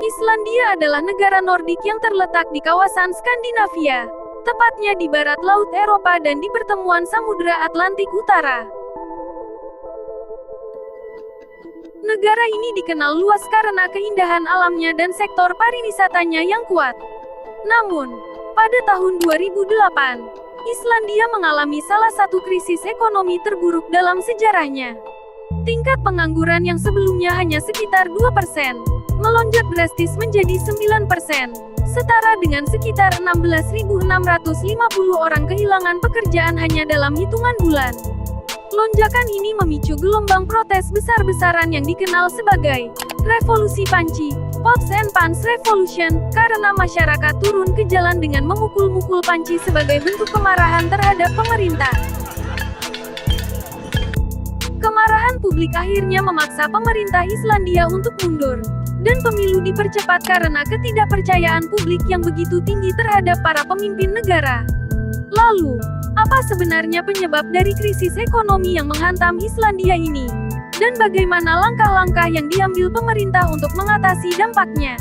Islandia adalah negara Nordik yang terletak di kawasan Skandinavia, tepatnya di barat Laut Eropa dan di pertemuan Samudra Atlantik Utara. Negara ini dikenal luas karena keindahan alamnya dan sektor pariwisatanya yang kuat. Namun, pada tahun 2008, Islandia mengalami salah satu krisis ekonomi terburuk dalam sejarahnya. Tingkat pengangguran yang sebelumnya hanya sekitar 2%, melonjak drastis menjadi 9%, setara dengan sekitar 16.650 orang kehilangan pekerjaan hanya dalam hitungan bulan. Lonjakan ini memicu gelombang protes besar-besaran yang dikenal sebagai Revolusi Panci, Pots and Pans Revolution, karena masyarakat turun ke jalan dengan memukul-mukul panci sebagai bentuk kemarahan terhadap pemerintah. Kemarahan publik akhirnya memaksa pemerintah Islandia untuk mundur, dan pemilu dipercepat karena ketidakpercayaan publik yang begitu tinggi terhadap para pemimpin negara. Lalu, apa sebenarnya penyebab dari krisis ekonomi yang menghantam Islandia ini? Dan bagaimana langkah-langkah yang diambil pemerintah untuk mengatasi dampaknya?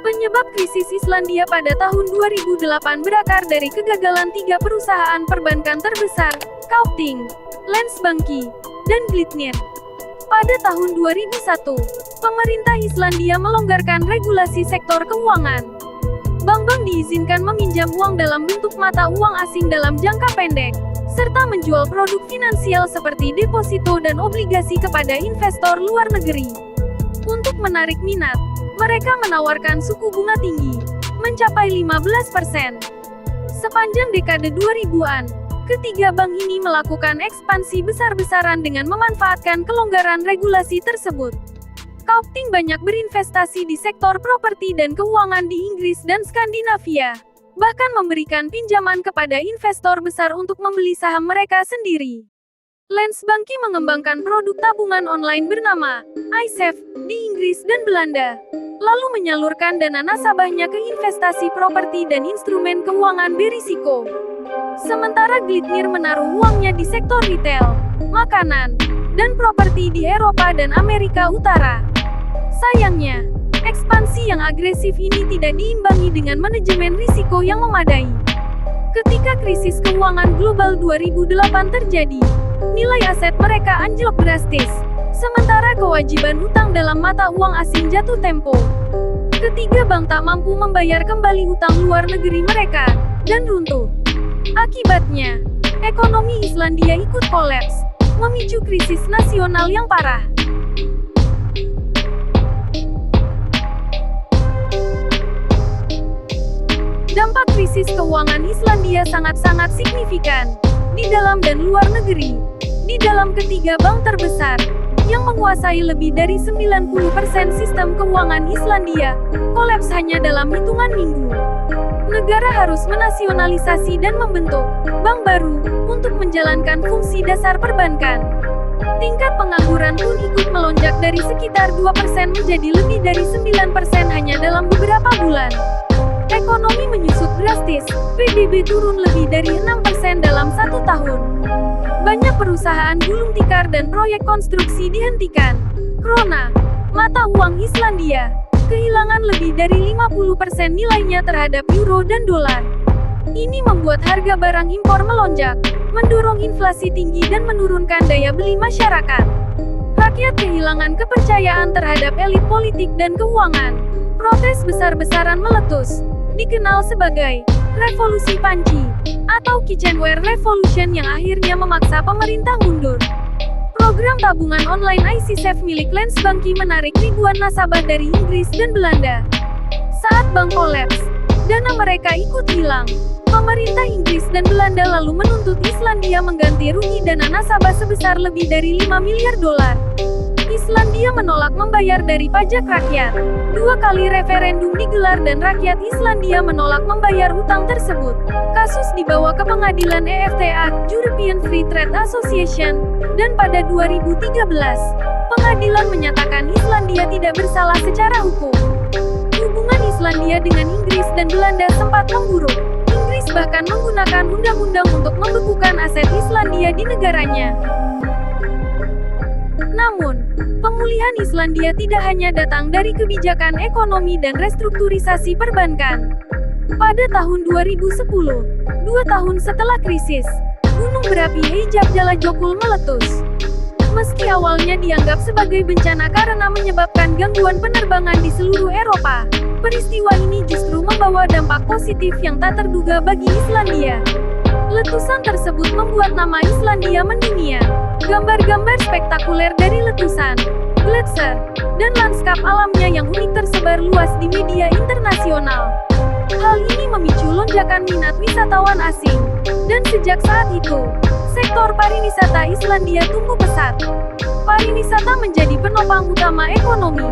Penyebab krisis Islandia pada tahun 2008 berakar dari kegagalan 3 perusahaan perbankan terbesar, Kaupthing, Landsbanki, dan Glitnir. Pada tahun 2001, pemerintah Islandia melonggarkan regulasi sektor keuangan. Bank-bank diizinkan meminjam uang dalam bentuk mata uang asing dalam jangka pendek, serta menjual produk finansial seperti deposito dan obligasi kepada investor luar negeri. Untuk menarik minat, mereka menawarkan suku bunga tinggi, mencapai 15%. Sepanjang dekade 2000-an, ketiga bank ini melakukan ekspansi besar-besaran dengan memanfaatkan kelonggaran regulasi tersebut. Kaupthing banyak berinvestasi di sektor properti dan keuangan di Inggris dan Skandinavia, bahkan memberikan pinjaman kepada investor besar untuk membeli saham mereka sendiri. Landsbanki mengembangkan produk tabungan online bernama iSave di Inggris dan Belanda, lalu menyalurkan dana nasabahnya ke investasi properti dan instrumen keuangan berisiko. Sementara Glitnir menaruh uangnya di sektor retail, makanan, dan properti di Eropa dan Amerika Utara. Sayangnya, ekspansi yang agresif ini tidak diimbangi dengan manajemen risiko yang memadai. Ketika krisis keuangan global 2008 terjadi, nilai aset mereka anjlok drastis, sementara kewajiban utang dalam mata uang asing jatuh tempo. Ketiga bank tak mampu membayar kembali utang luar negeri mereka, dan runtuh. Akibatnya, ekonomi Islandia ikut kolaps, memicu krisis nasional yang parah. Dampak krisis keuangan Islandia sangat-sangat signifikan, di dalam dan luar negeri. Di dalam ketiga bank terbesar, yang menguasai lebih dari 90% sistem keuangan Islandia, kolaps hanya dalam hitungan minggu. Negara harus menasionalisasi dan membentuk bank baru untuk menjalankan fungsi dasar perbankan. Tingkat pengangguran pun ikut melonjak dari sekitar 2% menjadi lebih dari 9% hanya dalam beberapa bulan. Ekonomi menyusut drastis, PDB turun lebih dari 6% dalam 1 tahun. Banyak perusahaan gulung tikar dan proyek konstruksi dihentikan. Krona, mata uang Islandia, kehilangan lebih dari 50% nilainya terhadap euro dan dolar. Ini membuat harga barang impor melonjak, mendorong inflasi tinggi dan menurunkan daya beli masyarakat. Rakyat kehilangan kepercayaan terhadap elit politik dan keuangan. Protes besar-besaran meletus, dikenal sebagai Revolusi Panci atau Kitchenware Revolution yang akhirnya memaksa pemerintah mundur. Program tabungan online iSave milik Landsbanki menarik ribuan nasabah dari Inggris dan Belanda. Saat bank kolaps, dana mereka ikut hilang. Pemerintah Inggris dan Belanda lalu menuntut Islandia mengganti rugi dana nasabah sebesar lebih dari 5 miliar dolar. Islandia menolak membayar dari pajak rakyat. 2 kali referendum digelar dan rakyat Islandia menolak membayar hutang tersebut. Kasus dibawa ke pengadilan EFTA, European Free Trade Association, dan pada 2013, pengadilan menyatakan Islandia tidak bersalah secara hukum. Hubungan Islandia dengan Inggris dan Belanda sempat memburuk. Inggris bahkan menggunakan undang-undang untuk membekukan aset Islandia di negaranya. Namun, pemulihan Islandia tidak hanya datang dari kebijakan ekonomi dan restrukturisasi perbankan. Pada tahun 2010, 2 tahun setelah krisis, gunung berapi Eyjafjallajökull meletus. Meski awalnya dianggap sebagai bencana karena menyebabkan gangguan penerbangan di seluruh Eropa, peristiwa ini justru membawa dampak positif yang tak terduga bagi Islandia. Letusan tersebut membuat nama Islandia mendunia. Gambar-gambar spektakuler dari letusan, gletser, dan lanskap alamnya yang unik tersebar luas di media internasional. Hal ini memicu lonjakan minat wisatawan asing, dan sejak saat itu, sektor pariwisata Islandia tumbuh pesat. Pariwisata menjadi penopang utama ekonomi,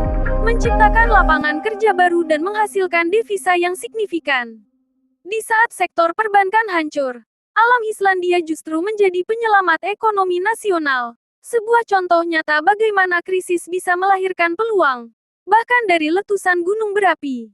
menciptakan lapangan kerja baru dan menghasilkan devisa yang signifikan. Di saat sektor perbankan hancur, alam Islandia justru menjadi penyelamat ekonomi nasional. Sebuah contoh nyata bagaimana krisis bisa melahirkan peluang, bahkan dari letusan gunung berapi.